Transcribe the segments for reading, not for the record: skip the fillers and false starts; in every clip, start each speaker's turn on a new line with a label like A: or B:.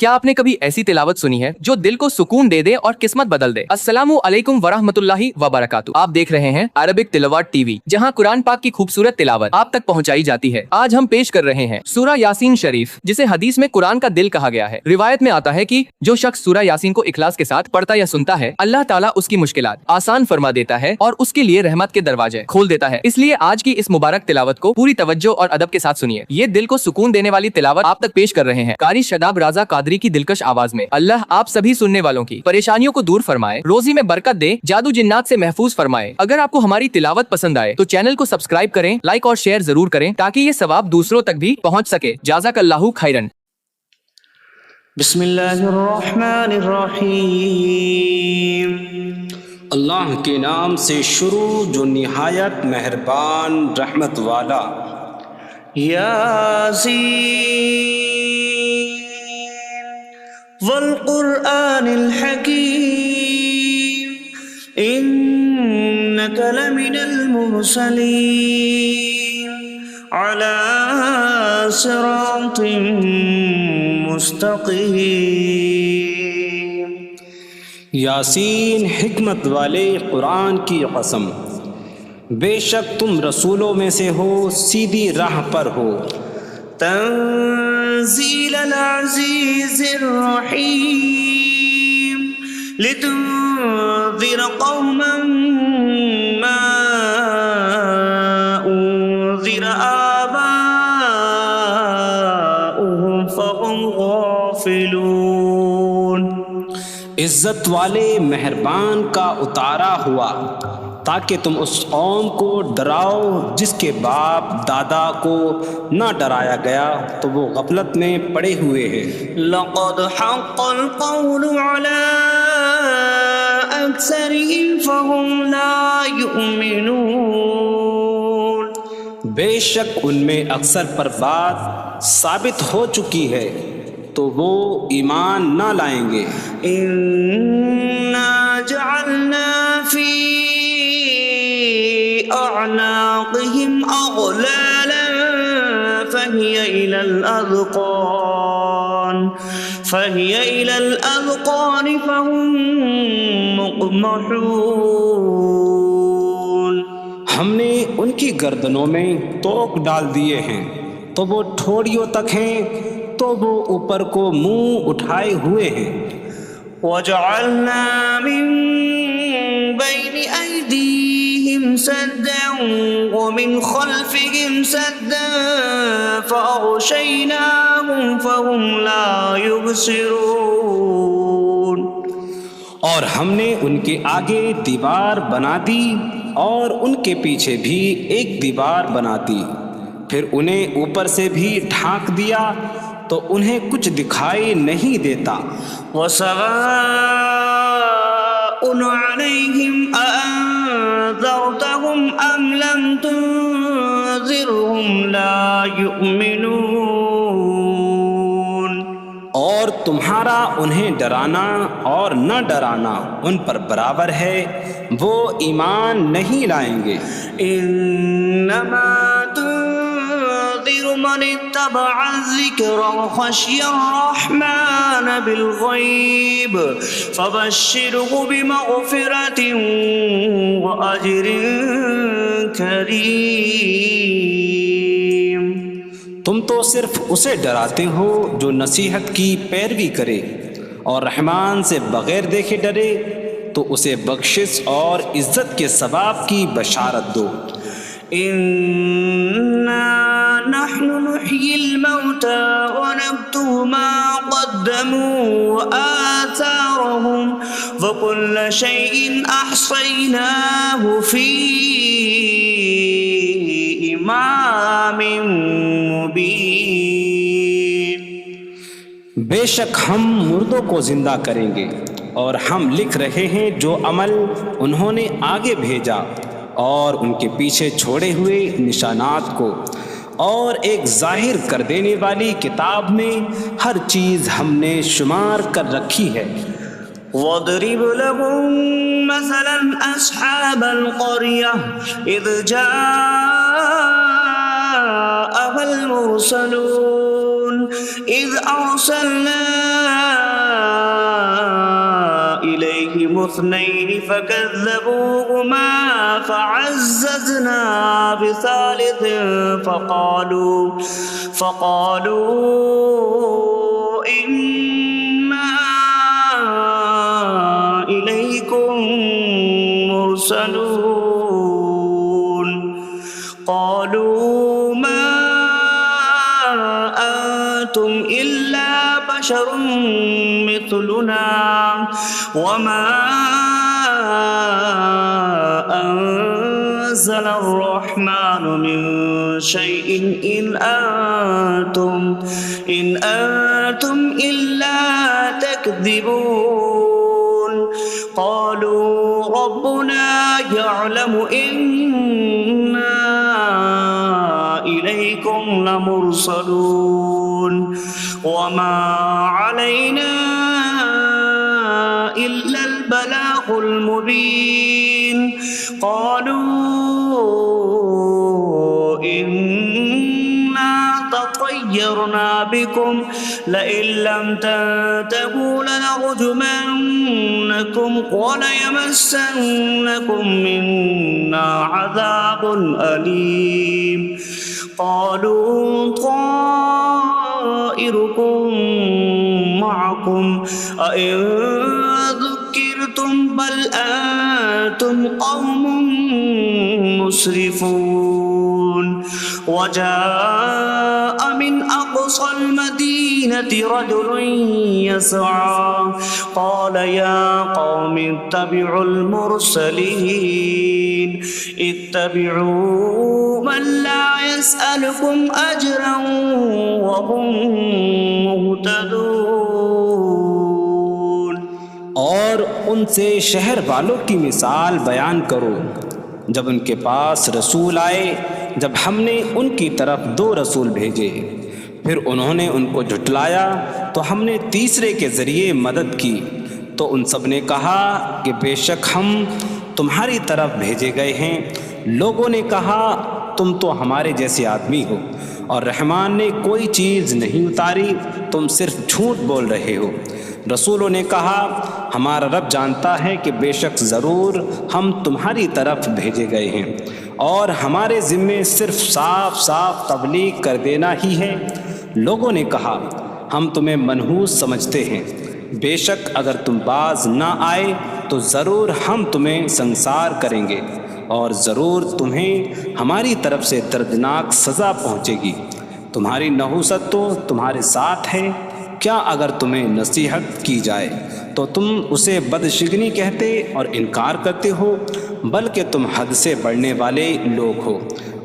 A: کیا آپ نے کبھی ایسی تلاوت سنی ہے جو دل کو سکون دے دے اور قسمت بدل دے؟ السلام علیکم ورحمۃ اللہ وبرکاتہ۔ آپ دیکھ رہے ہیں عربک تلاوت ٹی وی، جہاں قرآن پاک کی خوبصورت تلاوت آپ تک پہنچائی جاتی ہے۔ آج ہم پیش کر رہے ہیں سورہ یاسین شریف، جسے حدیث میں قرآن کا دل کہا گیا ہے۔ روایت میں آتا ہے کہ جو شخص سورہ یاسین کو اخلاص کے ساتھ پڑھتا یا سنتا ہے، اللہ تعالیٰ اس کی مشکلات آسان فرما دیتا ہے اور اس کے لیے رحمت کے دروازے کھول دیتا ہے۔ اس لیے آج کی اس مبارک تلاوت کو پوری توجہ اور ادب کے ساتھ سنیے۔ یہ دل کو سکون دینے والی تلاوت آپ تک پیش کر رہے ہیں قاری شاداب رضا قادری کی دلکش آواز میں۔ اللہ آپ سبھی سننے والوں کی پریشانیوں کو دور فرمائے، روزی میں برکت دے، جادو جنات سے محفوظ فرمائے۔ اگر آپ کو ہماری تلاوت پسند آئے تو چینل کو سبسکرائب کریں، لائک اور شیئر ضرور کریں تاکہ یہ ثواب دوسروں تک بھی پہنچ سکے۔ جزاک اللہ خیرن۔
B: بسم اللہ الرحمن الرحیم۔ اللہ کے نام سے شروع جو نہایت مہربان رحمت والا۔ یاسین والقرآن الحکیم انک لمن المرسلین علی صراط مستقیم۔ یاسین حکمت والے قرآن کی قسم، بے شک تم رسولوں میں سے ہو، سیدھی راہ پر ہو۔ تنزیل العزیز الرحیم لتنذر قوما ما انذر آباؤهم فهم غافلون۔ عزت والے مہربان کا اتارا ہوا تاکہ تم اس قوم کو ڈراؤ جس کے باپ دادا کو نہ ڈرایا گیا تو وہ غفلت میں پڑے ہوئے ہیں۔ لقد حق القول على اکثرهم فهم لا يؤمنون۔ بے شک ان میں اکثر پر بات ثابت ہو چکی ہے تو وہ ایمان نہ لائیں گے۔ انا جعلنا فی اعناقهم اغلالا فهي الى الاذقان فهم مقمحون۔ ہم نے ان کی گردنوں میں توق ڈال دیے ہیں تو وہ ٹھوڑیوں تک ہیں تو وہ اوپر کو منہ اٹھائے ہوئے ہیں۔ وَجَعَلْنَا مِن بَيْنِ أَيْدِيهِمْ سَدًّا وَمِنْ خَلْفِهِمْ سَدًّا فَأَغْشَيْنَاهُمْ فَهُمْ لَا يُبْصِرُونَ۔ اور ہم نے ان کے آگے دیوار بنا دی اور ان کے پیچھے بھی ایک دیوار بنا دی، پھر انہیں اوپر سے بھی ڈھانک دیا تو انہیں کچھ دکھائی نہیں دیتا۔ وَسَوَاءٌ عَلَيْهِمْ أَأَنذَرْتَهُمْ أَمْ لَمْ تُنذِرْهُمْ لَا يُؤْمِنُونَ۔ اور تمہارا انہیں ڈرانا اور نہ ڈرانا ان پر برابر ہے، وہ ایمان نہیں لائیں گے۔ انما من اتبع الذکر وخشی الرحمن بالغیب فبشرہ بمغفرۃ واجر کریم۔ تم تو صرف اسے ڈراتے ہو جو نصیحت کی پیروی کرے اور رحمان سے بغیر دیکھے ڈرے تو اسے بخشش اور عزت کے ثواب کی بشارت دو۔ نحن نحيي الموتى ونكتب ما قدموا وآثارهم وكل شيء أحصيناه في إمام مبين۔ بے شک ہم مردوں کو زندہ کریں گے اور ہم لکھ رہے ہیں جو عمل انہوں نے آگے بھیجا اور ان کے پیچھے چھوڑے ہوئے نشانات کو، اور ایک ظاہر کر دینے والی کتاب میں ہر چیز ہم نے شمار کر رکھی ہے۔ وَاضْرِبْ لَهُم مَّثَلًا أَصْحَابَ الْقَرْيَةِ إِذْ جَاءَهَا الْمُرْسَلُونَ۔
C: إذ أرسلنا إليهم اثنين فكذبوهما فعززنا بثالث فقالوا إنا إليكم مرسلون قالوا ما أنتم إلا بشر مثلنا وما أنزل الرحمن من شيء إن أنتم إلا تكذبون قالوا ربنا يعلم إنا إليكم لمرسلون وما علينا إلا البلاغ المبين قالوا إنا تطيرنا بكم لئن لم تنتهوا لنرجمنكم وليمسنكم منا عذاب أليم قالوا طائركم معكم أئن ذكرتم بل أنتم قوم مسرفون وجاء من أقصى المدينة رجل يسعى قال يا قوم اتبعوا المرسلين اتبعوا من لا يسألكم أجرا وهم مهتدون
B: اور ان سے شہر والوں کی مثال بیان کرو جب ان کے پاس رسول آئے جب ہم نے ان کی طرف 2 رسول بھیجے پھر انہوں نے ان کو جھٹلایا تو ہم نے تیسرے کے ذریعے مدد کی تو ان سب نے کہا کہ بے شک ہم تمہاری طرف بھیجے گئے ہیں لوگوں نے کہا تم تو ہمارے جیسے آدمی ہو اور رحمان نے کوئی چیز نہیں اتاری تم صرف جھوٹ بول رہے ہو رسولوں نے کہا ہمارا رب جانتا ہے کہ بے شک ضرور ہم تمہاری طرف بھیجے گئے ہیں اور ہمارے ذمے صرف صاف صاف تبلیغ کر دینا ہی ہے لوگوں نے کہا ہم تمہیں منحوس سمجھتے ہیں بے شک اگر تم باز نہ آئے تو ضرور ہم تمہیں سنسار کریں گے اور ضرور تمہیں ہماری طرف سے دردناک سزا پہنچے گی تمہاری نحوست تو تمہارے ساتھ ہے کیا اگر تمہیں نصیحت کی جائے تو تم اسے بدشگنی کہتے اور انکار کرتے ہو بلکہ تم حد سے بڑھنے والے لوگ ہو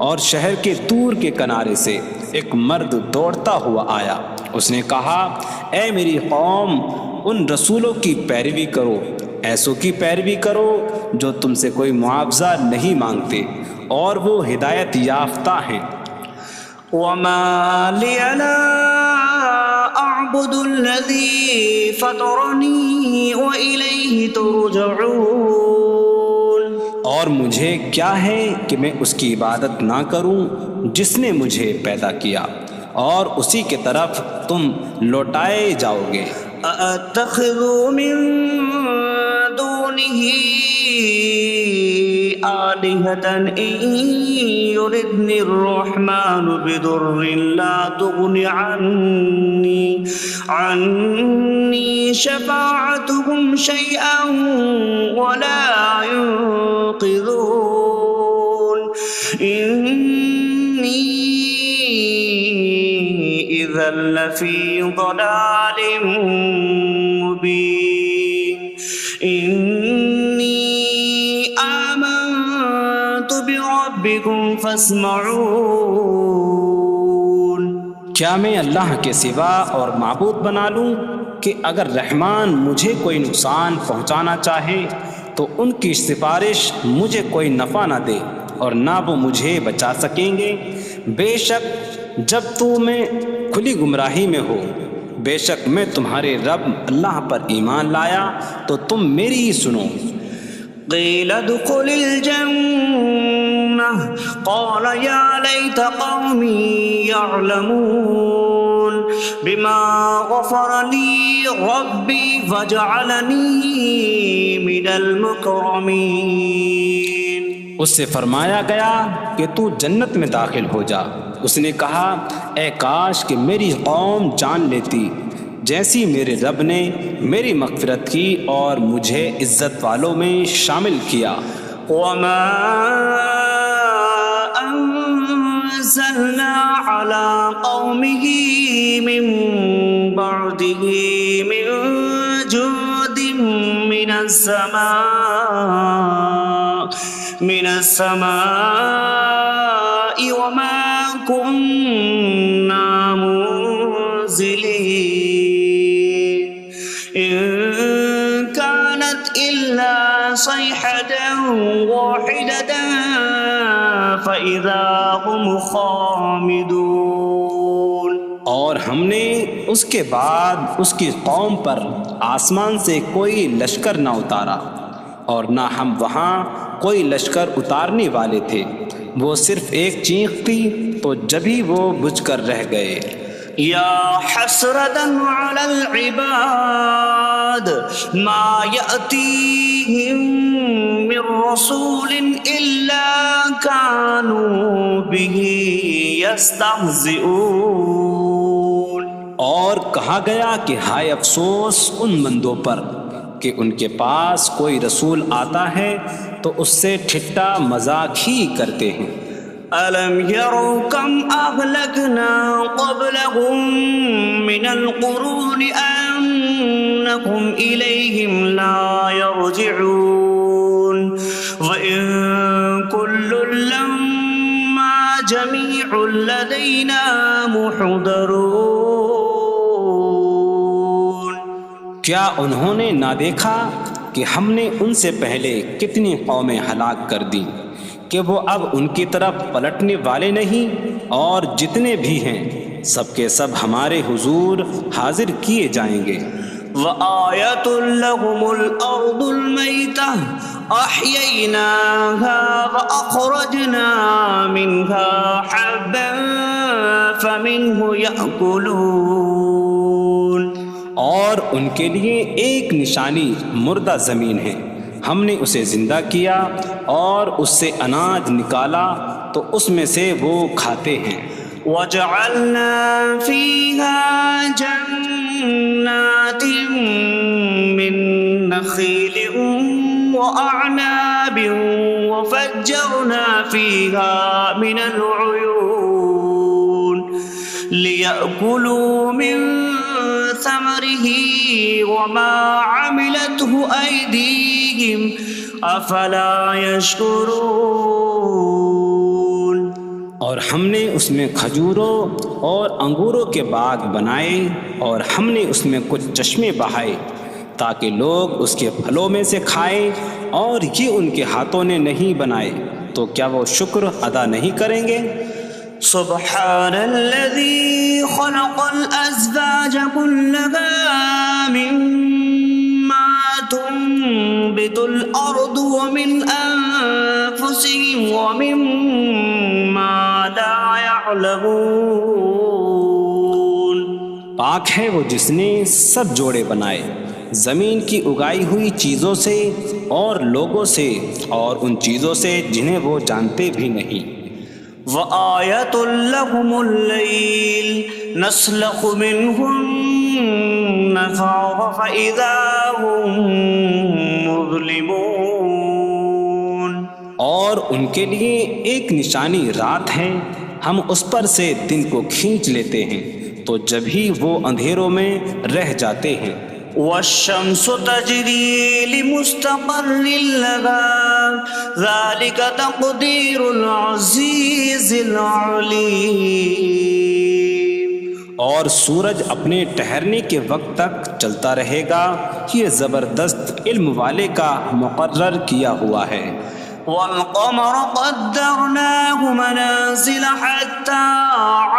B: اور شہر کے دور کے کنارے سے ایک مرد دوڑتا ہوا آیا اس نے کہا اے میری قوم ان رسولوں کی پیروی کرو ایسوں کی پیروی کرو جو تم سے کوئی معاوضہ نہیں مانگتے اور وہ ہدایت یافتہ ہیں
C: وما لي لا أعبد الذي فطرني وإليه ترجعون
B: اور مجھے کیا ہے کہ میں اس کی عبادت نہ کروں جس نے مجھے پیدا کیا اور اسی کے طرف تم لوٹائے جاؤ گے
C: أأتخذ من دونه آلهة إن يردني الرحمن بضر لا تغن عني شفاعتهم شيئا ولا ينقذون إني إذا لفي ضلال مبين إني آمنت بربكم فاسمعون
B: کیا میں اللہ کے سوا اور معبود بنا لوں کہ اگر رحمان مجھے کوئی نقصان پہنچانا چاہے تو ان کی سفارش مجھے کوئی نفع نہ دے اور نہ وہ مجھے بچا سکیں گے بے شک جب میں کھلی گمراہی میں ہو بے شک میں تمہارے رب اللہ پر ایمان لایا تو تم میری ہی سنو
C: قيل ادخل الجنة قال يا ليت قومي يعلمون بما غفر لي ربي وجعلني من المكرمين.
B: اس سے فرمایا گیا کہ تو جنت میں داخل ہو جا. اس نے کہا اے کاش کہ میری قوم جان لیتی جیسی میرے رب نے میری مغفرت کی اور مجھے عزت والوں میں شامل کیا.
C: وما أنزلنا على قومه من بعده من جود من السماء وما كنا منزلين إن كانت إلا صيحة واحدة فإذا هم خامدون.
B: اور ہم نے اس کے بعد اس کی قوم پر آسمان سے کوئی لشکر نہ اتارا اور نہ ہم وہاں کوئی لشکر اتارنے والے تھے. وہ صرف ایک چیخ تھی تو جبھی وہ بجھ کر رہ گئے.
C: يا حسرة على العباد ما يأتيهم من رسول إلا كانوا به يستهزئون.
B: اور کہا گیا کہ ہائے افسوس ان بندوں پر کہ ان کے پاس کوئی رسول آتا ہے تو اس سے ٹھٹا مذاق ہی کرتے ہیں.
C: ألم يروا كم أهلكنا قبلهم من القرون أنكم إليهم لا يرجعون وإن كل لما جميع لدينا محضرون.
B: کیا انہوں نے نہ دیکھا کہ ہم نے ان سے پہلے کتنی قومیں ہلاک کر دیں کہ وہ اب ان کی طرف پلٹنے والے نہیں، اور جتنے بھی ہیں سب کے سب ہمارے حضور حاضر کیے جائیں گے.
C: وآية لهم الأرض الميتة أحييناها وأخرجنا منها حبا فمنه يأكلون.
B: اور ان کے لیے ایک نشانی مردہ زمین ہے، ہم نے اسے زندہ کیا اور اس سے اناج نکالا تو اس میں سے وہ کھاتے ہیں.
C: وجعلنا فيها جنات من نخيل وأعناب وفجرنا فيها من العيون ليأكلوا من ثمره وما عملته أيديهم أفلا يشكرون.
B: اور ہم نے اس میں کھجوروں اور انگوروں کے باغ بنائے اور ہم نے اس میں کچھ چشمے بہائے تاکہ لوگ اس کے پھلوں میں سے کھائیں، اور یہ ان کے ہاتھوں نے نہیں بنائے تو کیا وہ شکر ادا نہیں کریں گے؟
C: سبحان الذي خلق الأزواج كلها مما تنبت الأرض ومن أنفسهم ومما لا يعلمون.
B: پاک ہے وہ جس نے سب جوڑے بنائے زمین کی اگائی ہوئی چیزوں سے اور لوگوں سے اور ان چیزوں سے جنہیں وہ جانتے بھی نہیں.
C: وآية لهم الليل نسلخ منه النهار فإذا هم مظلمون.
B: اور ان کے لیے ایک نشانی رات ہے، ہم اس پر سے دن کو کھینچ لیتے ہیں تو جب ہی وہ اندھیروں میں رہ جاتے ہیں.
C: والشمس تجري لمستقر لها ذلك تقدير العزيز العليم.
B: اور سورج اپنے ٹھہرنے کے وقت تک چلتا رہے گا، یہ زبردست علم والے کا مقرر کیا ہوا ہے.
C: والقمر قدرناه منازل حتى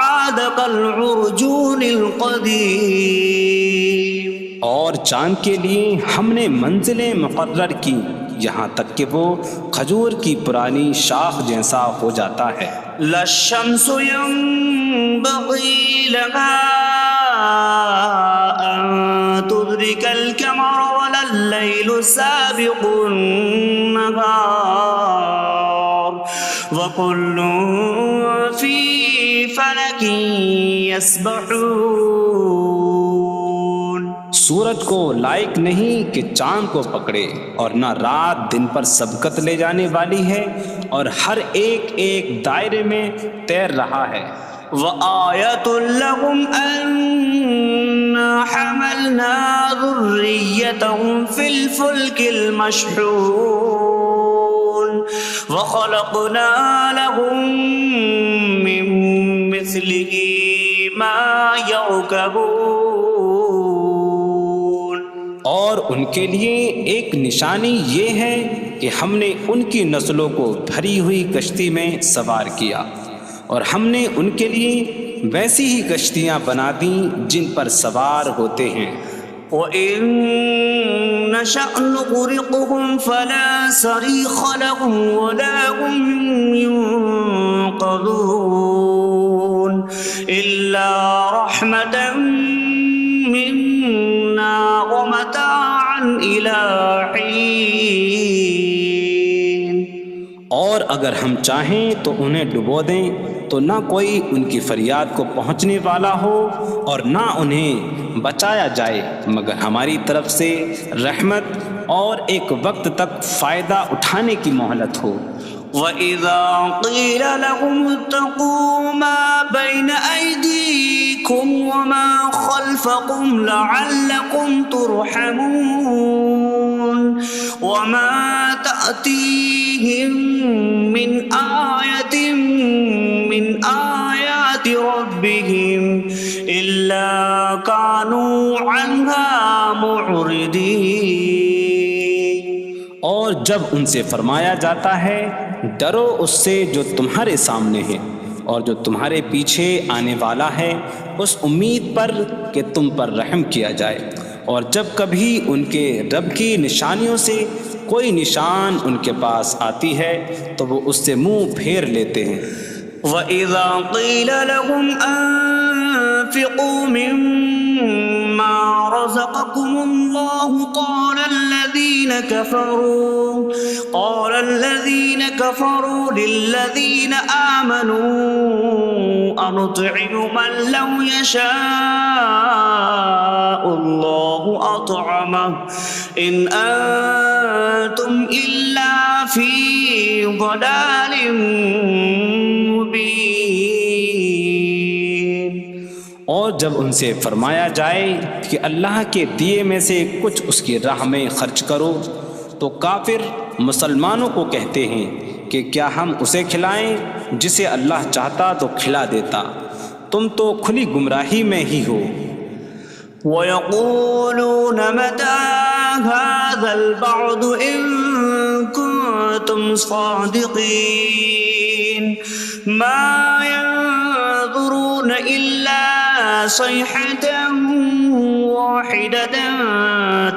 C: عاد كالعرجون القديم.
B: اور چاند کے لیے ہم نے منزلیں مقرر کی یہاں تک کہ وہ کھجور کی پرانی شاخ جیسا ہو جاتا ہے.
C: لا الشمس ينبغي لها أن تدرك القمر ولا الليل سابق النهار وكل في فلك يسبحون.
B: سورج کو لائق نہیں کہ چاند کو پکڑے، اور نہ رات دن پر سبقت لے جانے والی ہے، اور ہر ایک ایک دائرے میں تیر رہا ہے.
C: وآية لهم أنا حملنا ذريتهم في الفلك المشحون وخلقنا لهم من مثله ما يركبون.
B: اور ان کے لیے ایک نشانی یہ ہے کہ ہم نے ان کی نسلوں کو بھری ہوئی کشتی میں سوار کیا، اور ہم نے ان کے لیے ویسی ہی کشتیاں بنا دیں جن پر سوار ہوتے ہیں.
C: وَإِن نَّشَأْ نُغْرِقْهُمْ فَلَا صَرِيخَ لَهُمْ وَلَا هُمْ يُنقَذُونَ إِلَّا رَحْمَةً مِّنَّا وَمَتَاعًا إِلَىٰ حِينٍ.
B: اور اگر ہم چاہیں تو انہیں ڈبو دیں تو نہ کوئی ان کی فریاد کو پہنچنے والا ہو، اور نہ انہیں بچایا جائے مگر ہماری طرف سے رحمت اور ایک وقت تک فائدہ اٹھانے کی مہلت ہو.
C: وَإِذَا قِيلَ لَهُمُ اتَّقُوا مَا بَيْنَ أَيْدِيكُمْ وَمَا خَلْفَكُمْ لَعَلَّكُمْ تُرْحَمُونَ وَمَا تَأْتِيهِمْ مِنْ آيَةٍ من آيات ربهم إلا كانوا عنها معرضين.
B: اور جب ان سے فرمایا جاتا ہے ڈرو اس سے جو تمہارے سامنے ہے اور جو تمہارے پیچھے آنے والا ہے، اس امید پر کہ تم پر رحم کیا جائے، اور جب کبھی ان کے رب کی نشانیوں سے کوئی نشان ان کے پاس آتی ہے تو وہ اس سے منہ پھیر لیتے ہیں.
C: وَإِذَا قِيلَ لَهُمْ أَنفِقُوا مِمَّا رَزَقَكُمُ اللَّهُ قَالَ الَّذِينَ كَفَرُوا لِلَّذِينَ آمَنُوا أَنُطْعِمُ مَن لَّوْ يَشَاءُ اللَّهُ أَطْعَمَهُ إِنْ أَنتُمْ إِلَّا فِي ضَلَالٍ مبین.
B: اور جب ان سے فرمایا جائے کہ اللہ کے دیے میں سے کچھ اس کی راہ میں خرچ کرو تو کافر مسلمانوں کو کہتے ہیں کہ کیا ہم اسے کھلائیں جسے اللہ چاہتا تو کھلا دیتا، تم تو کھلی گمراہی میں ہی ہو.
C: وَيَقُولُونَ مَتَىٰ هَٰذَا الْوَعْدُ إِن كُنتُمْ صَادِقِينَ مَا يَنظُرُونَ إِلَّا صَيْحَةً وَاحِدَةً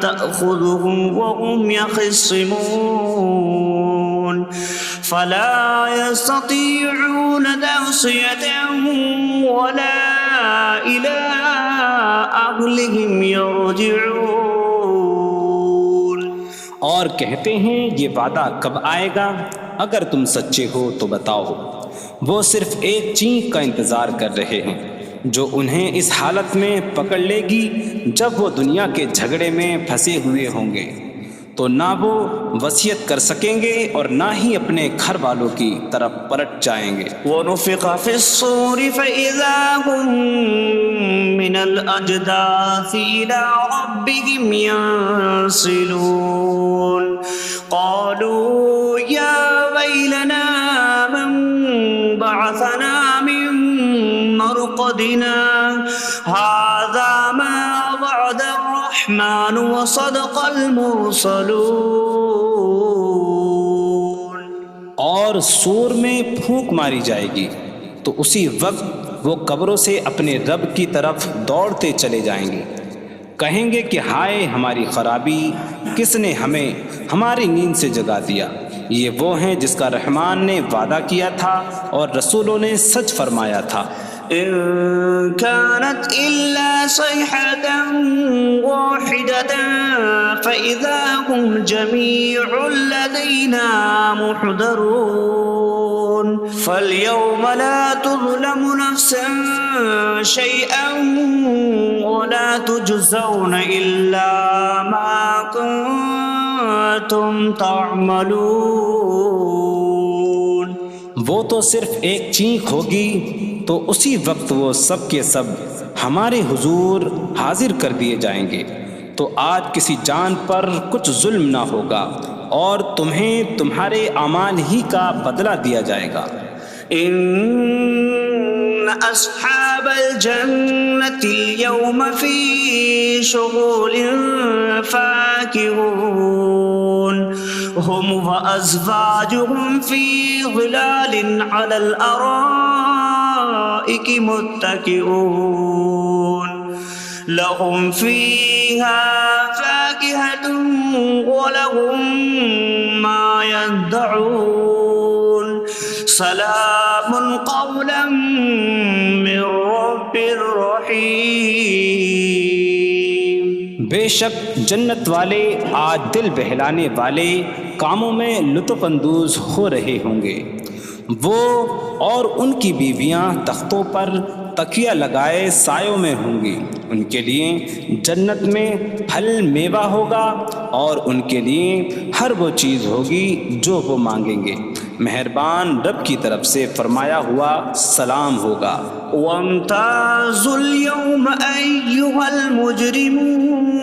C: تَأْخُذُهُمْ وَهُمْ يَخِصِّمُونَ فَلَا يَسْتَطِيعُونَ تَوْصِيَةً وَلَا إِلَىٰ أَهْلِهِمْ يَرْجِعُونَ.
B: اور کہتے ہیں یہ وعدہ کب آئے گا؟ اگر تم سچے ہو تو بتاؤ. وہ صرف ایک چینخ کا انتظار کر رہے ہیں جو انہیں اس حالت میں پکڑ لے گی جب وہ دنیا کے جھگڑے میں پھنسے ہوئے ہوں گے، تو نہ وہ وصیت کر سکیں گے اور نہ ہی اپنے گھر والوں کی طرف پلٹ جائیں گے.
C: وَنُفِخَ فِي الصُّورِ فَإِذَا هُم مِّنَ الْأَجْدَاثِ إِلَىٰ رَبِّهِمْ يَنسِلُونَ قَالُوا يَا وَيْلَنَا مَن بَعَثَنَا مِن مَّرْقَدِنَا هَٰذَا مَا وَعَدَ الرَّحْمَٰنُ وَصَدَقَ الْمُرْسَلُونَ.
B: اور سور میں پھونک ماری جائے گی تو اسی وقت وہ قبروں سے اپنے رب کی طرف دوڑتے چلے جائیں گے، کہیں گے کہ ہائے ہماری خرابی، کس نے ہمیں ہماری نیند سے جگا دیا. یہ وہ ہیں جس کا رحمان نے وعدہ کیا تھا اور رسولوں نے سچ فرمایا تھا۔
C: إن كانت إلا صيحة واحدة فإذا هم جميع لدينا محضرون فاليوم لا تظلم نفسا شيئا ولا تجزون إلا ما كنتم تعملون۔
B: وہ تو صرف ایک چینخ ہوگی تو اسی وقت وہ سب کے سب ہمارے حضور حاضر کر دیے جائیں گے، تو آج کسی جان پر کچھ ظلم نہ ہوگا اور تمہیں تمہارے اعمال ہی کا بدلہ دیا جائے گا۔
C: إن أصحاب الجنة اليوم في شغل فاكهون هم وأزواجهم في ظلال على الأرائك متكئون لهم فيها فاكهة ولهم ما يدعون سلام قولا من رب رحیم۔
B: بے شک جنت والے آج دل بہلانے والے کاموں میں لطف اندوز ہو رہے ہوں گے۔ وہ اور ان کی بیویاں تختوں پر تکیہ لگائے سایوں میں ہوں گی۔ ان کے لیے جنت میں پھل میوہ ہوگا اور ان کے لیے ہر وہ چیز ہوگی جو وہ مانگیں گے۔ مہربان رب کی طرف سے فرمایا ہوا سلام ہوگا۔
C: وامتازوا اليوم أيها المجرمون،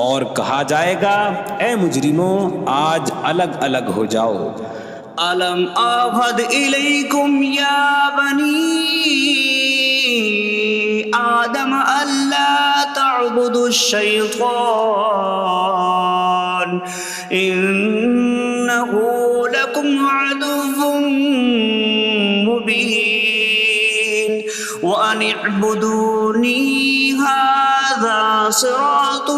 B: اور کہا جائے گا اے مجرموں آج الگ الگ ہو جاؤ۔
C: ألم أعهد إليكم يا بني آدم ألا تعبدوا الشيطان إنه لكم عدو مبين وأن اعبدوني هذا صراط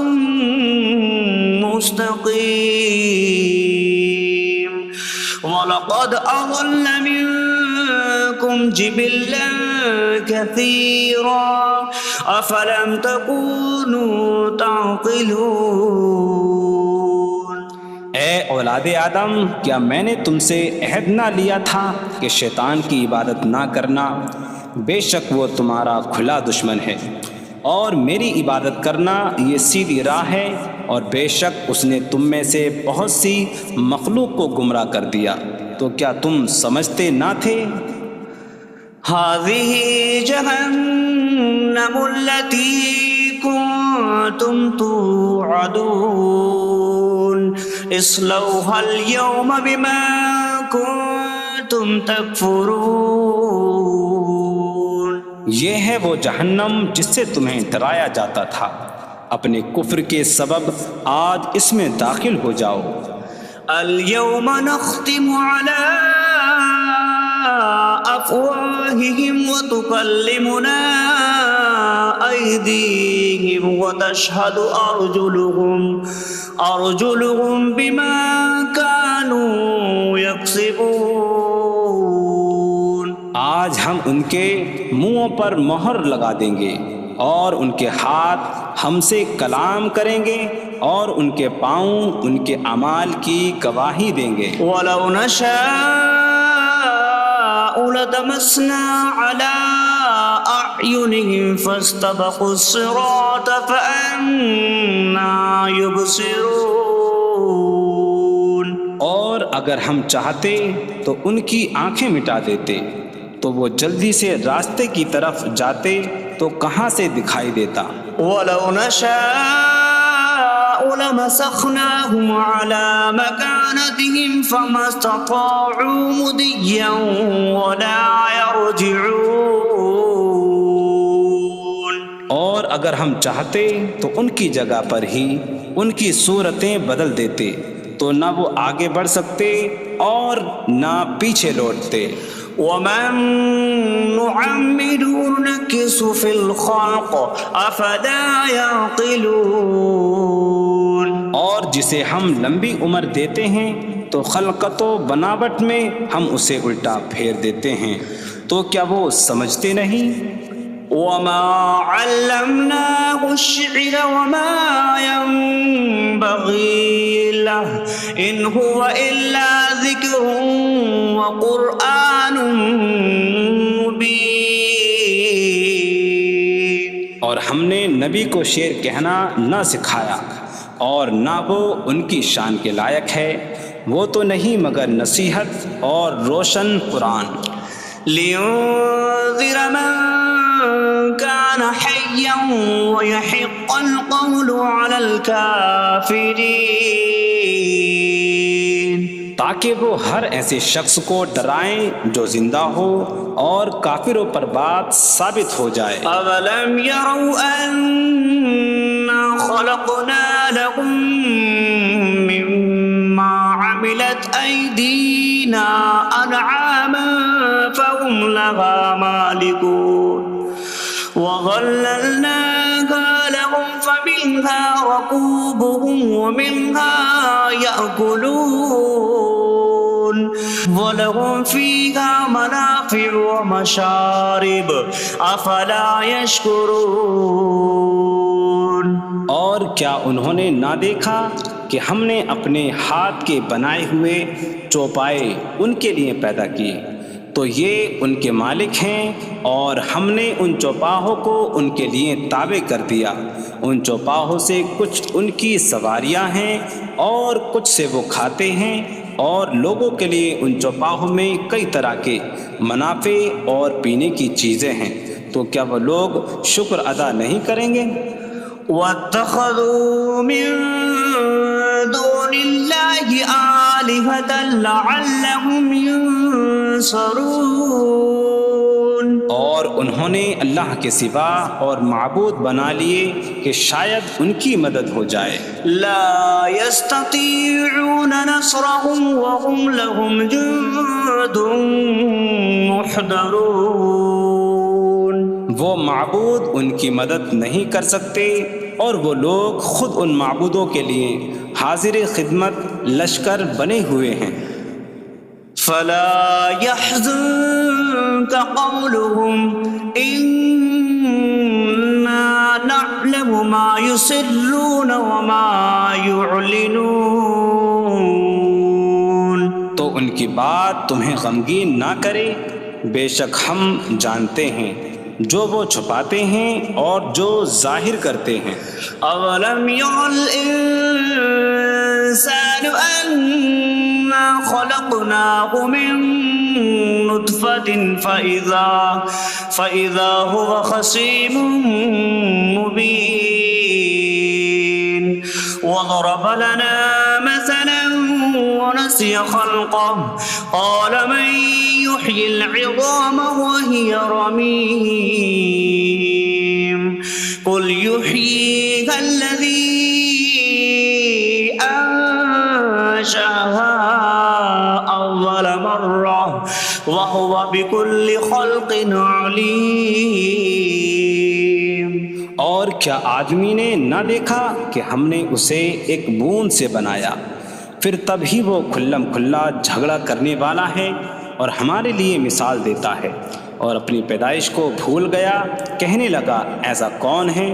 C: مستقيم وَلَقَدْ أَضَلَّ مِنكُمْ جِبِلًّا كَثِيرًا أَفَلَمْ تَكُونُوا تَعْقِلُونَ۔
B: اے اولاد آدم، کیا میں نے تم سے عہد نہ لیا تھا کہ شیطان کی عبادت نہ کرنا؟ بے شک وہ تمہارا کھلا دشمن ہے، اور میری عبادت کرنا یہ سیدھی راہ ہے، اور بے شک اس نے تم میں سے بہت سی مخلوق کو گمراہ کر دیا، تو کیا تم سمجھتے نہ تھے؟
C: هذه جهنم التي كنتم توعدون اصلوها اليوم بما كنتم تكفرون۔
B: یہ ہے وہ جہنم جس سے تمہیں ڈرایا جاتا تھا، اپنے کفر کے سبب آج اس میں داخل ہو جاؤ۔
C: اليوم نختم على أفواههم وتكلمنا أيديهم وتشهد أرجلهم بما كانوا يكسبون۔
B: آج ہم ان کے منہوں پر مہر لگا دیں گے، اور ان کے ہاتھ ہم سے کلام کریں گے، اور ان کے پاؤں ان کے اعمال کی گواہی دیں گے۔
C: وَلَوْ نَشَاءُ لَطَمَسْنَا عَلَىٰ أَعْيُنِهِمْ فَاسْتَبَقُوا الصِّرَاطَ فَأَنَّىٰ يُبْصِرُونَ۔
B: اور اگر ہم چاہتے تو ان کی آنکھیں مٹا دیتے، تو وہ جلدی سے راستے کی طرف جاتے تو کہاں سے دکھائی دیتا۔
C: وَلَوْ نَشَاءُ لَمَسَخْنَاهُمْ عَلَىٰ مَكَانَتِهِمْ فَمَا اسْتَطَاعُوا مُضِيًّا وَلَا يَرْجِعُونَ۔
B: اور اگر ہم چاہتے تو ان کی جگہ پر ہی ان کی صورتیں بدل دیتے، تو نہ وہ آگے بڑھ سکتے اور نہ پیچھے لوٹتے۔
C: وَمَن نُعَمِّرْهُ نُنَكِّسْهُ فِي الْخَلْقِ أَفَلَا يَعْقِلُونَ۔
B: اور جسے ہم لمبی عمر دیتے ہیں تو خلقت و بناوٹ میں ہم اسے الٹا پھیر دیتے ہیں، تو کیا وہ سمجھتے نہیں؟
C: وما علمناه الشعر وما ينبغي له إن هو إلا ذكر وقرآن مبين.
B: اور ہم نے نبی کو شعر کہنا نہ سکھایا اور نہ وہ ان کی شان کے لائق ہے، وہ تو نہیں مگر نصیحت اور روشن قرآن.
C: لينذر من كان حيا ويحق القول على الكافرين.
B: تاکہ وہ ہر ایسے شخص کو ڈرائیں جو زندہ ہو اور کافروں پر بات ثابت ہو جائے.
C: أولم يروا أنا خلقنا لهم مما عملت أيدينا أنعاما فهم لها مالكون وظللناها لهم فمنها ركوبهم ومنها يأكلون ولهم فيها منافع ومشارب أفلا يشكرون.
B: اور کیا انہوں نے نہ دیکھا کہ ہم نے اپنے ہاتھ کے بنائے ہوئے چوپائے ان کے لیے پیدا کیے، تو یہ ان کے مالک ہیں، اور ہم نے ان چوپاہوں کو ان کے لیے تابع کر دیا. ان چوپاہوں سے کچھ ان کی سواریاں ہیں اور کچھ سے وہ کھاتے ہیں، اور لوگوں کے لیے ان چوپاہوں میں کئی طرح کے منافع اور پینے کی چیزیں ہیں، تو کیا وہ لوگ شکر ادا نہیں کریں گے؟
C: واتخذوا من دون الله آلهة لعلهم ينصرون.
B: اور انہوں نے اللہ کے سوا اور معبود بنا لیے کہ شاید ان کی مدد ہو جائے.
C: لا يستطيعون نصرهم وهم لهم جند محضرون.
B: وہ معبود ان کی مدد نہیں کر سکتے، اور وہ لوگ خود ان معبودوں کے لیے حاضر خدمت لشکر بنے ہوئے ہیں.
C: فلا يحزنك قولهم إنا نعلم ما يسرون وما يعلنون.
B: تو ان کی بات تمہیں غمگین نہ کرے، بے شک ہم جانتے ہیں جو وہ چھپاتے ہیں اور جو ظاہر کرتے ہیں.
C: أولم ير الإنسان أنا خلقناه من نطفة فإذا هو خصيم مبين. وضرب لنا مثلا ونسي خلقه قال من يحيي العظام وهي رميم قل يحييها الذي أنشأها أول مرة وهو بكل خلق عليم.
B: اور کیا آدمی نے نہ دیکھا کہ ہم نے اسے ایک بوند سے بنایا، پھر تب ہی وہ کھلم کھلا جھگڑا کرنے والا ہے اور ہمارے لیے مثال دیتا ہے. اور اپنی پیدائش کو بھول گیا، کہنے لگا ایسا کون ہے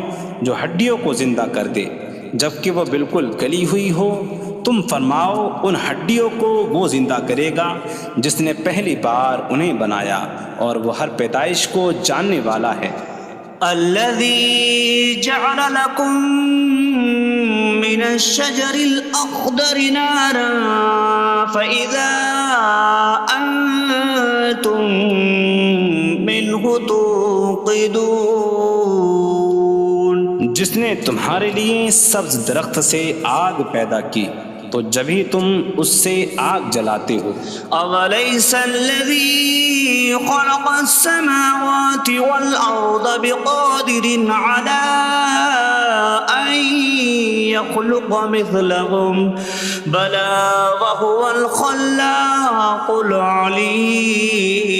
B: جو ہڈیوں کو زندہ کر دے جبکہ وہ بالکل گلی ہوئی ہو. تم فرماؤ ان ہڈیوں کو وہ زندہ کرے گا جس نے پہلی بار انہیں بنایا، اور وہ ہر پیدائش کو جاننے والا ہے.
C: الذي جعل لكم من الشجر الأخضر نارا فإذا أنتم منه توقدون.
B: جس نے تمہارے لیے سبز درخت سے آگ پیدا کی تو جبھی تم اس سے آگ جلاتے ہو.
C: أوليس الذي خلق السماوات والأرض بقادر على أن يخلق مثلهم بلى وهو الخلاق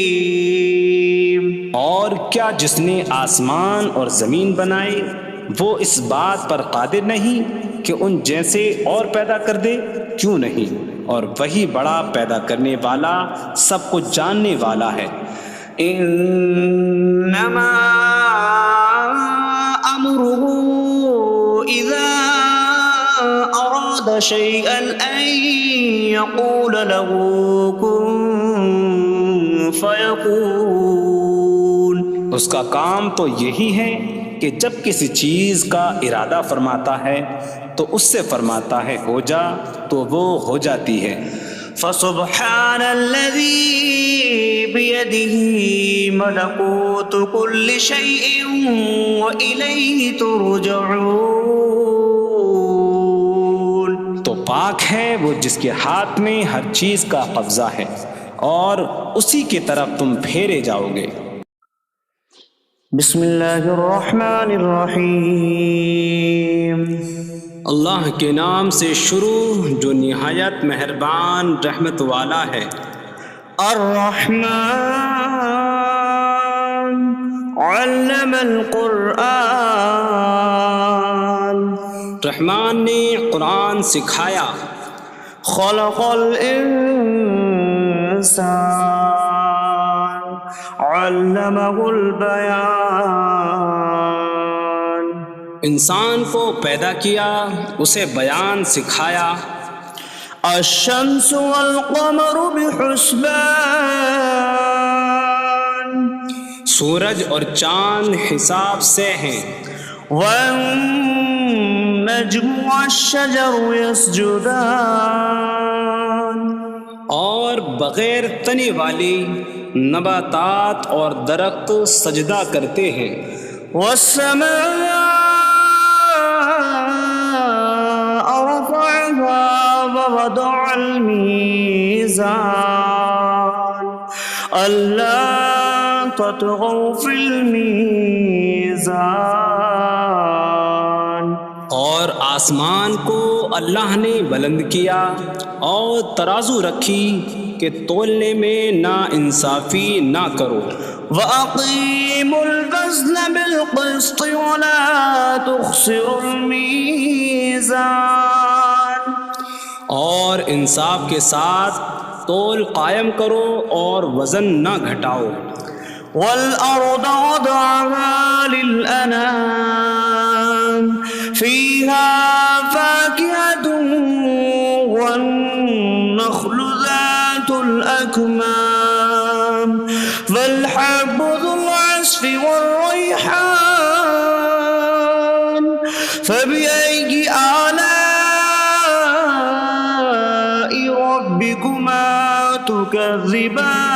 C: العليم.
B: اور کیا جس نے آسمان اور زمین بنائے وہ اس بات پر قادر نہیں کہ ان جیسے اور پیدا کر دے؟ کیوں نہیں؟ اور وہی بڑا پیدا کرنے والا، سب کچھ جاننے والا ہے۔
C: انما امره اذا اراد شيئا ان يقول له كن فيكون۔
B: اس کا کام تو یہی ہے کہ جب کسی چیز کا ارادہ فرماتا ہے تو اس سے فرماتا ہے ہو جا، تو وہ ہو جاتی ہے۔
C: فسبحان الذي بيده ملكوت كل شيء وإليه ترجعون۔
B: تو پاک ہے وہ جس کے ہاتھ میں ہر چیز کا قبضہ ہے اور اسی کی طرف تم پھیرے جاؤ گے۔
C: بسم اللہ الرحمن الرحیم۔
B: اللہ کے نام سے شروع جو نہایت مہربان رحمت والا ہے۔
C: الرحمن علم القرآن،
B: رحمان نے قرآن سکھایا۔
C: خلق الانسان علمہ البیان،
B: انسان کو پیدا کیا، اسے بیان سکھایا۔
C: الشمس والقمر بحسبان،
B: سورج اور چاند حساب سے ہیں۔
C: والنجم والشجر يسجدان،
B: اور بغیر تنے والی نباتات اور درخت سجدہ کرتے ہیں۔
C: والسماء رفعها ووضع الميزان ألا تطغوا في الميزان،
B: اور آسمان کو اللہ نے بلند کیا اور ترازو رکھی کہ تولنے میں نا انصافی نہ کرو۔
C: وَأَقِيمُوا الْوَزْنَ بِالْقِسْطِ وَلَا تُخْسِرُوا الْمِيزَانَ،
B: اور انصاف کے ساتھ تول قائم کرو اور وزن نہ گھٹاؤ۔
C: وَالْأَرْضَ وَضَعَهَا لِلْأَنَامِ فِيهَا فَاكِهَةٌ وَالنَّخْلُ ذَاتُ الْأَكْمَامِ وَالْحَبُّ ذُو الْعَصْفِ وَالرَّيْحَانُ فَبِأَيِّ آلَاءِ رَبِّكُمَا تُكَذِّبَانِ۔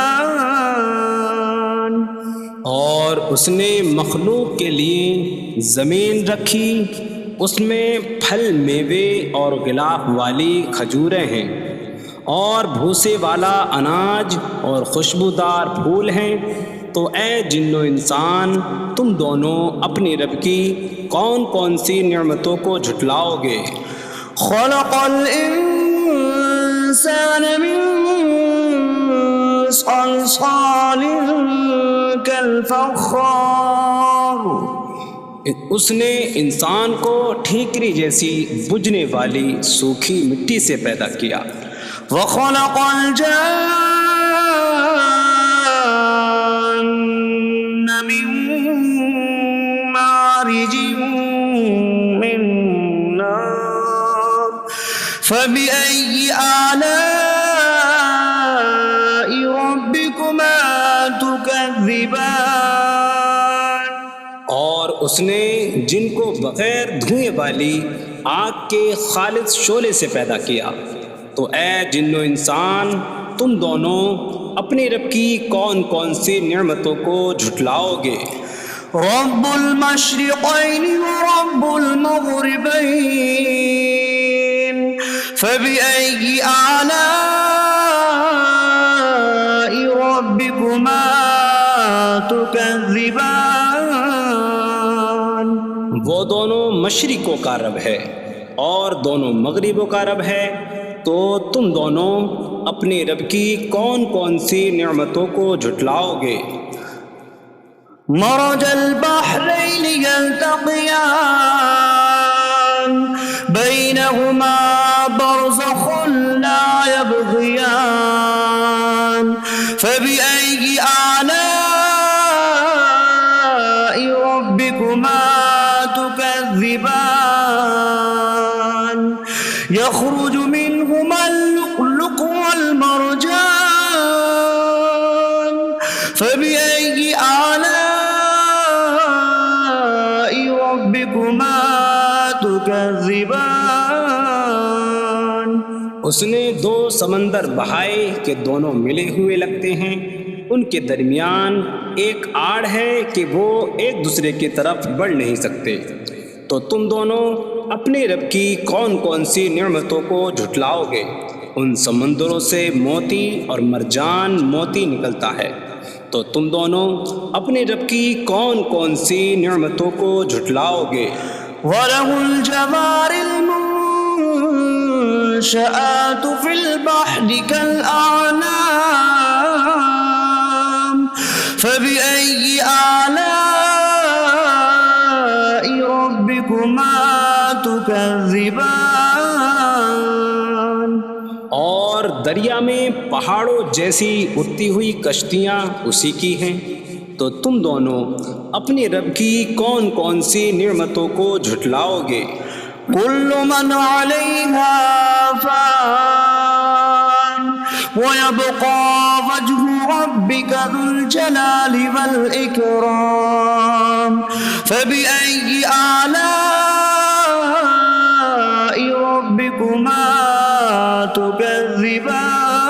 B: اور اس نے مخلوق کے لیے زمین رکھی، اس میں پھل میوے اور غلاف والی کھجوریں ہیں، اور بھوسے والا اناج اور خوشبودار پھول ہیں۔ تو اے جن و انسان، تم دونوں اپنی رب کی کون کون سی نعمتوں کو جھٹلاؤ گے؟
C: خلق الانسان من صلصال کالفخار،
B: اس نے انسان کو ٹھیکری جیسی بجھنے والی سوکھی مٹی سے پیدا کیا۔
C: وخلق الجان من مارج من نار فبأي آلاء ربكما تكذبان۔
B: اور اس نے جن کو بغیر دھوئیں والی آگ کے خالص شعلے سے پیدا کیا۔ تو اے جن و انسان، تم دونوں اپنے رب کی کون کون سی نعمتوں کو جھٹلاؤ گے؟
C: رب المشرقین ورب المغربین فبأي آلاء ربكما تكذبان۔
B: وہ دونوں مشرقوں کا رب ہے اور دونوں مغربوں کا رب ہے، تو تم دونوں اپنے رب کی کون کون سی نعمتوں کو جھٹلاؤ گے؟
C: مرج البحرين يلتقيان بينهما بينهما برزخ لا يبغيان فبأي آلاء ربكما تكذبان يخرج منهما اللؤلؤ والمرجان فبأي آلاء ربكما تكذبان
B: اس نے دو سمندر بہائے کہ دونوں ملے ہوئے لگتے ہیں، ان کے درمیان ایک آڑ ہے کہ وہ ایک دوسرے کی طرف بڑھ نہیں سکتے، تو تم دونوں اپنے رب کی کون کون سی نعمتوں کو جھٹلاؤ گے؟ ان سمندروں سے موتی اور مرجان موتی نکلتا ہے، تو تم دونوں اپنے رب کی کون کون سی نعمتوں کو جھٹلاؤ گے؟
C: وَلَهُ الْجَوَارِ الْمُنشَآتُ فِي الْبَحْرِ كَالْأَعْلَامِ فَبِأَيِّ آلَاءِ رَبِّكُمَا تُكَذِّبَانِ
B: اور دریا میں پہاڑوں جیسی اڑتی ہوئی کشتیاں اسی کی ہیں، تو تم دونوں اپنے رب کی کون کون سی نعمتوں کو جھٹلاؤ گے؟
C: كل من عليها فان ويبقى وجه ربك ذو الجلال والإكرام فبأي آلاء ربكما تكذبان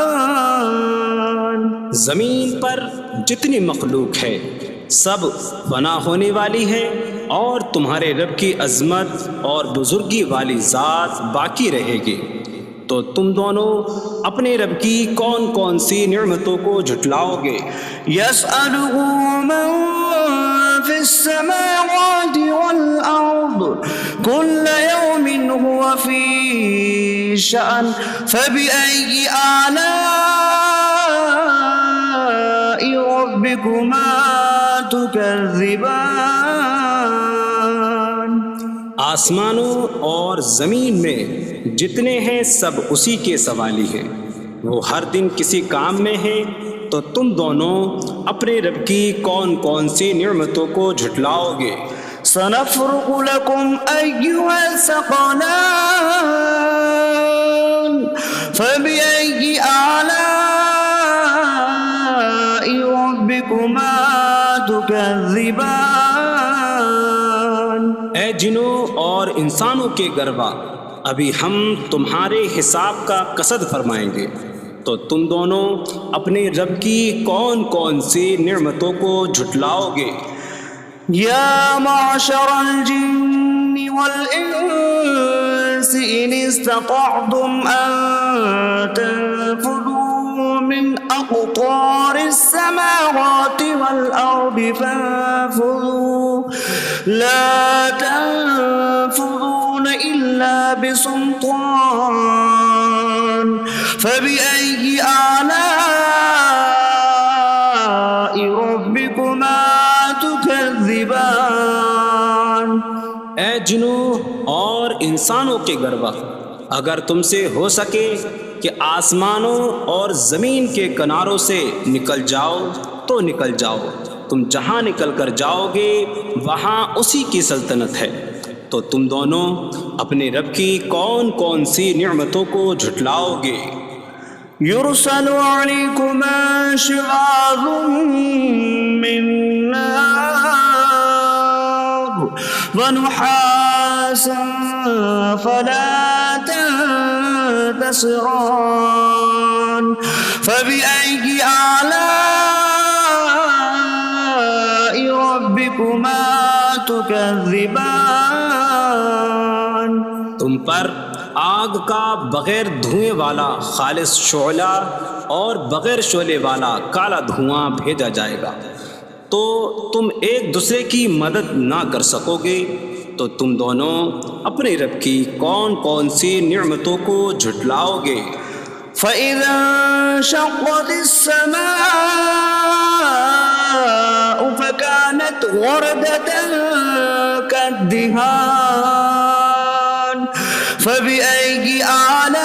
B: زمین پر جتنی مخلوق ہے سب فنا ہونے والی ہے، اور تمہارے رب کی عظمت اور بزرگی والی ذات باقی رہے گی، تو تم دونوں اپنے رب کی کون کون سی نعمتوں کو جھٹلاؤ گے؟
C: يسأله من في السماوات والأرض كل يوم هو في شأن فبأي آلاء ربكما تكذبان
B: آسمانوں اور زمین میں جتنے ہیں سب اسی کے سوالی ہیں، وہ ہر دن کسی کام میں ہیں، تو تم دونوں اپنے رب کی کون کون سی نعمتوں کو جھٹلاؤ گے؟
C: سنفرغ لكم أيها الثقلان فبأي آلاء ربكما تكذبان
B: اے جنوں اور انسانوں کے گروہ، ابھی ہم تمہارے حساب کا قصد فرمائیں گے، تو تم دونوں اپنے رب کی کون کون سی نعمتوں کو جھٹلاؤ گے؟
C: يا معشر الجن والإنس إن استطعتم أن تنفذوا من أقطار السماوات والأرض فانفذوا لا تنفذون إلا بسلطان فبأي آلاء ربكما تكذبان
B: اے جنوں اور انسانوں کے گروہ، اگر تم سے ہو سکے کہ آسمانوں اور زمین کے کناروں سے نکل جاؤ تو نکل جاؤ، تم جہاں نکل کر جاؤ گے وہاں اسی کی سلطنت ہے، تو تم دونوں اپنے رب کی کون کون سی نعمتوں کو جھٹلاؤ گے؟
C: يرسل عليكما شواظ من نار ونحاس فلا تنتصران فبأي آلاء ربكما تكذبان
B: تم پر آگ کا بغیر دھوئیں والا خالص شعلہ اور بغیر شعلے والا کالا دھواں بھیجا جائے گا، تو تم ایک دوسرے کی مدد نہ کر سکو گے، تو تم دونوں اپنے رب کی کون کون سی نعمتوں کو جھٹلاؤ گے؟
C: فإذا انشقت السماء فكانت وردة كالدهان فبأي آلاء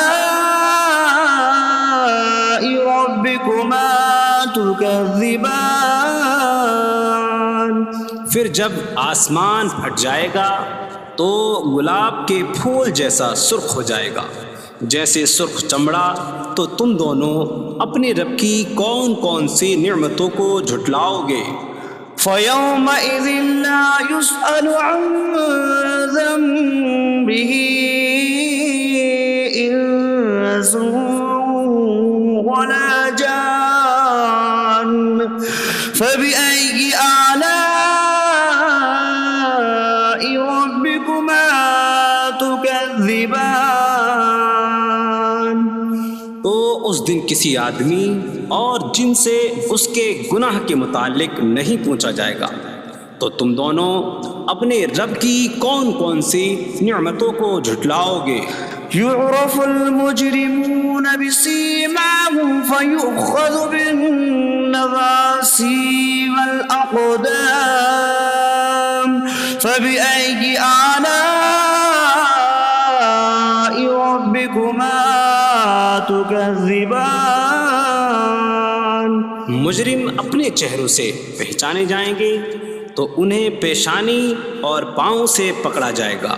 C: ربكما تكذبان
B: پھر جب آسمان پھٹ جائے گا تو گلاب کے پھول جیسا سرخ ہو جائے گا جیسے سرخ چمڑا، تو تم دونوں اپنے رب کی کون کون سی نعمتوں کو جھٹلاؤ گے؟
C: فيومئذ لا يسأل عن ذنبه إنس ولا جان فبأي آلاء ربكما تكذبان
B: تو اس دن کسی آدمی اور جن سے اس کے گناہ کے متعلق نہیں پوچھا جائے گا، تو تم دونوں اپنے رب کی کون کون سی نعمتوں کو جھٹلاؤ گے؟
C: يعرف المجرمون بسيماهم فيؤخذ بالنواسي والأقدام فبأي آلاء ربكما تكذبان
B: مجرم اپنے چہروں سے پہچانے جائیں گے تو انہیں پیشانی اور پاؤں سے پکڑا جائے گا،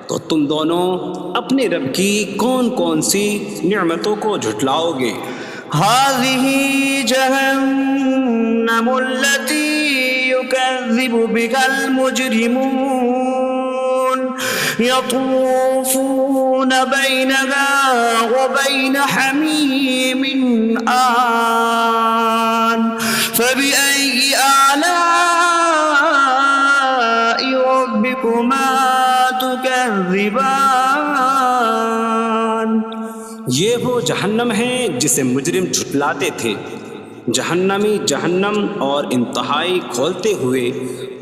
B: تو تم دونوں اپنے رب کی کون کون سی نعمتوں کو جھٹلاؤ گے؟
C: هذه جهنم التي يكذب بها المجرمون يطوفون بينها وبين حميم آن فبأي آلاء ربكما تكذبان
B: یہ وہ جہنم ہے جسے مجرم جھٹلاتے تھے۔ جہنمی جہنم اور انتہائی کھولتے ہوئے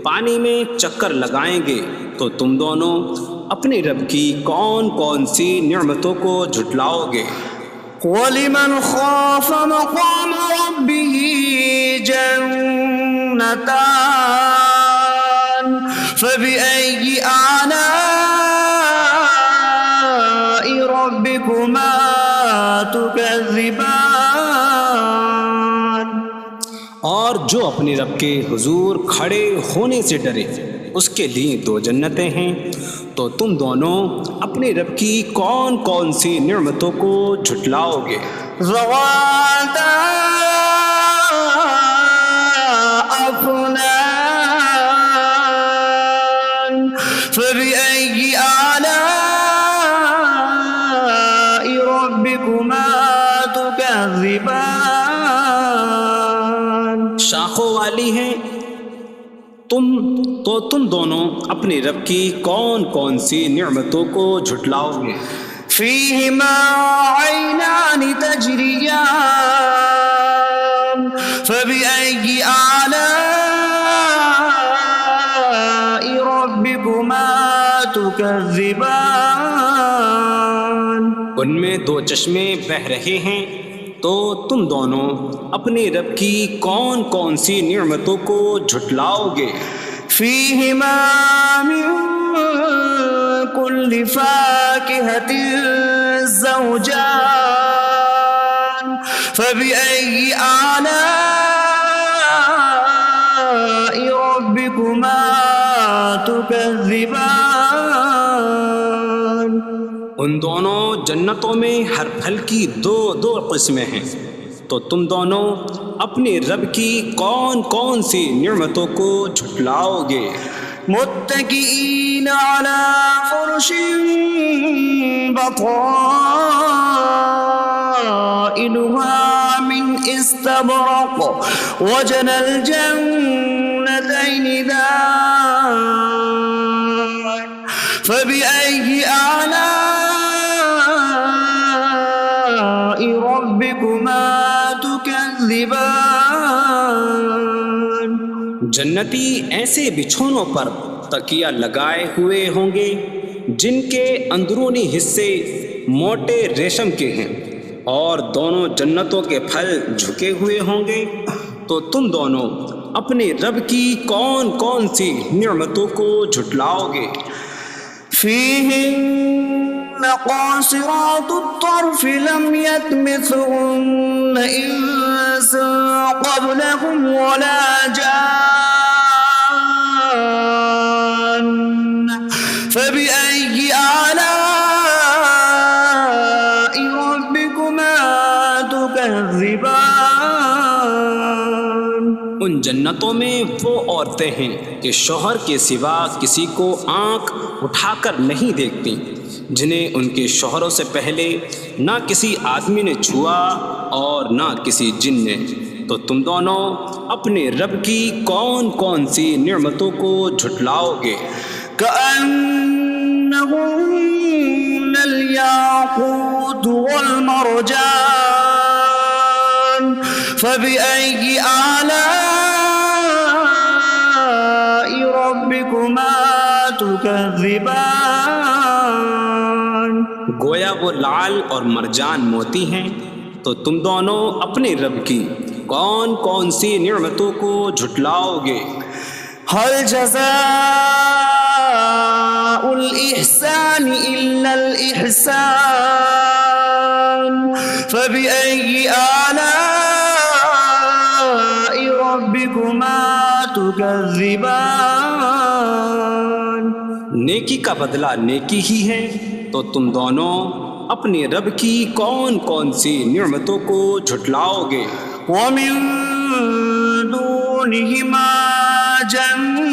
B: پانی میں چکر لگائیں گے، تو تم دونوں اپنے رب کی کون کون سی نعمتوں کو جھٹلاؤ گے؟
C: وَلِمَنْ خَافَ مَقَامَ رَبِّهِ جَنَّتَانِ فَبِأَيِّ آلَاءِ رَبِّكُمَا تُكَذِّبَانِ
B: اور جو اپنے رب کے حضور کھڑے ہونے سے ڈرے اس کے لیے دو جنتیں ہیں، تو تم دونوں اپنے رب کی کون کون سی نعمتوں کو جھٹلاؤ گے؟
C: ذواتا أفنان فبأي آلاء ربكما تكذبان
B: شاخوں والی ہیں تم دونوں اپنے رب کی کون کون سی نعمتوں کو جھٹلاؤ گے؟
C: فيهما عينان تجريان فبأي آلاء ربكما تكذبان
B: ان میں دو چشمے بہہ رہے ہیں، تو تم دونوں اپنے رب کی کون کون سی نعمتوں کو جھٹلاؤ گے؟
C: فيهما من كل فاكهة زوجان فبأي آلاء ربكما تكذبان
B: ان دونوں جنتوں میں ہر پھل کی دو قسمیں ہیں، تو تم دونوں اپنے رب کی کون کون سی نعمتوں کو جھٹلاؤ گے؟
C: متكئين على فرش بطائنها من استبرق وجنى الجنتين دان فبأي آلاء ربكما تكذبان
B: جنتی ایسے بچھونوں پر تکیہ لگائے ہوئے ہوں گے جن کے اندرونی حصے موٹے ریشم کے ہیں، اور دونوں جنتوں کے پھل جھکے ہوئے ہوں گے، تو تم دونوں اپنے رب کی کون کون سی نعمتوں کو جھٹلاؤ گے؟
C: فيهن قاصرات الطرف لم يطمثهن إنس قبلهم ولا جان فبأي آلاء ربكما تكذبان
B: ان جنتوں میں وہ عورتیں ہیں کہ شوہر کے سوا کسی کو آنکھ اٹھا کر نہیں دیکھتی، جنہیں ان کے شوہروں سے پہلے نہ کسی آدمی نے چھوا اور نہ کسی جن نے۔ تو تم دونوں اپنے رب کی کون کون سی نعمتوں کو جھٹلاؤ گے؟
C: كأنهن الياقوت والمرجان فبأي آلاء ربكما تكذبان
B: گویا وہ لعل اور مرجان موتی ہیں۔ تو تم دونوں اپنے رب کی کون کون سی نعمتوں کو جھٹلاؤ گے؟
C: هل جزاء الإحسان إلا الإحسان فبأي آلاء ربكما تكذبان
B: نیکی کا بدلہ نیکی ہی ہے، تو تم دونوں اپنے رب کی کون کون سی نعمتوں کو جھٹلاؤ گے؟
C: ومن دونهما جنتان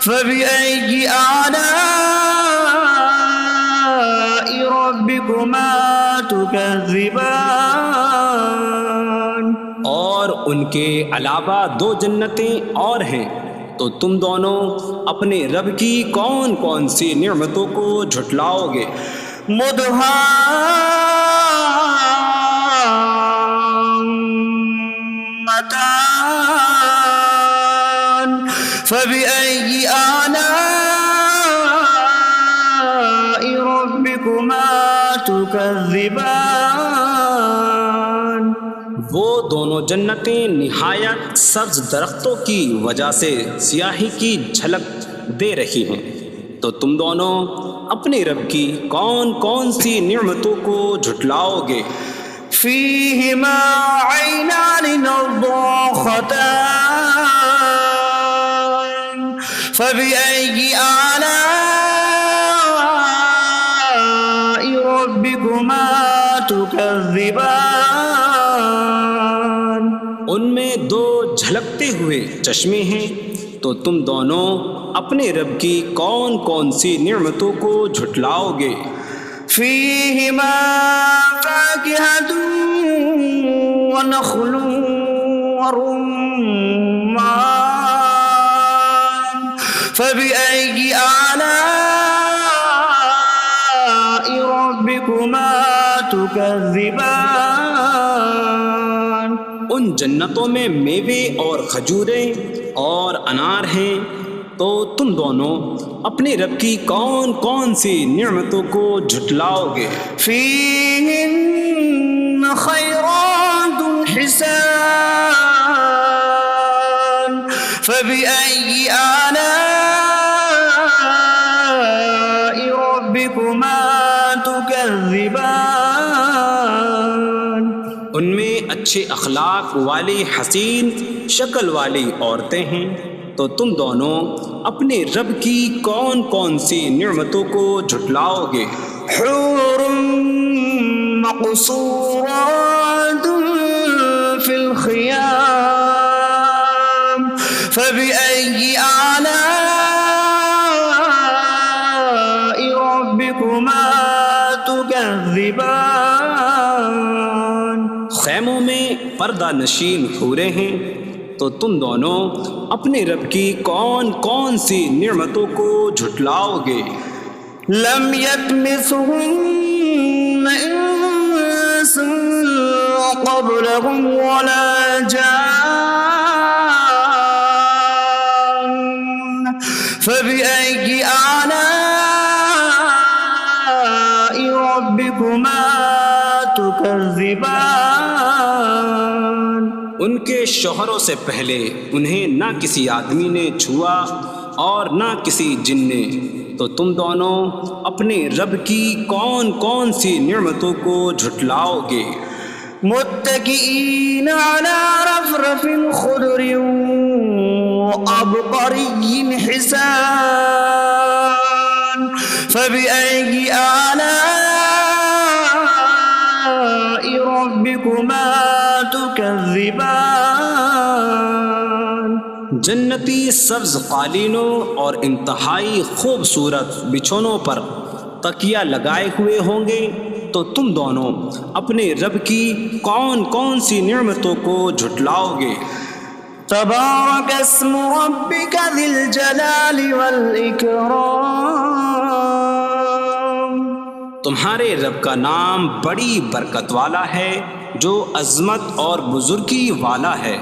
C: فبأي آلاء ربكما تكذبان
B: اور ان کے علاوہ دو جنتیں اور ہیں، تو تم دونوں اپنے رب کی کون کون سی نعمتوں کو جھٹلاؤ گے؟
C: مدهامتان فبأي آلاء ربكما تكذبان
B: وہ دونوں جنتیں نہایت سبز درختوں کی وجہ سے سیاہی کی جھلک دے رہی ہیں، تو تم دونوں اپنے رب کی کون کون سی نعمتوں کو جھٹلاؤ گے؟
C: فيهما عينان نضاختان فبأي آلاء ربكما تكذبان
B: ان میں دو جھلکتے ہوئے چشمے ہیں، تو تم دونوں اپنے رب کی کون کون سی نعمتوں کو جھٹلاؤ گے؟
C: فيهما فاكهة ونخل ورمان فبأي آلاء ربكما تكذبان
B: ان جنتوں میں میوے اور کھجوریں اور انار ہیں، تو تم دونوں اپنے رب کی کون کون سی نعمتوں کو جھٹلاؤ گے؟
C: فيهن خيرات حسان فبأي آلاء ربكما تكذبان
B: ان میں اچھے اخلاق والی حسین شکل والی عورتیں ہیں، تو تم دونوں اپنے رب کی کون کون سی نعمتوں کو جھٹلاؤ گے؟
C: حور مقصورات في الخيام فبأي آلاء ربكما تكذبان
B: خیموں میں پردہ نشین حوریں ہیں، تو تم دونوں اپنے رب کی کون کون سی نعمتوں کو جھٹلاؤ گے؟
C: لم يطمثهن إنس قبلهم ولا جان فبأي آلاء ربكما تكذبان
B: ان کے شوہروں سے پہلے انہیں نہ کسی آدمی نے چھوا اور نہ کسی جن نے، تو تم دونوں اپنے رب کی کون کون سی نعمتوں کو جھٹلاؤ گے؟
C: متكئين على رفرف خضر وعبقري حسان فبأي آلاء ربكما تكذبان؟
B: جنتی سبز قالینوں اور انتہائی خوبصورت بچھونوں پر تکیہ لگائے ہوئے ہوں گے، تو تم دونوں اپنے رب کی کون کون سی نعمتوں کو جھٹلاؤ گے؟
C: تبارك اسم ربك ذي الجلال والإكرام.
B: تمہارے رب کا نام بڑی برکت والا ہے جو عظمت اور بزرگی والا ہے۔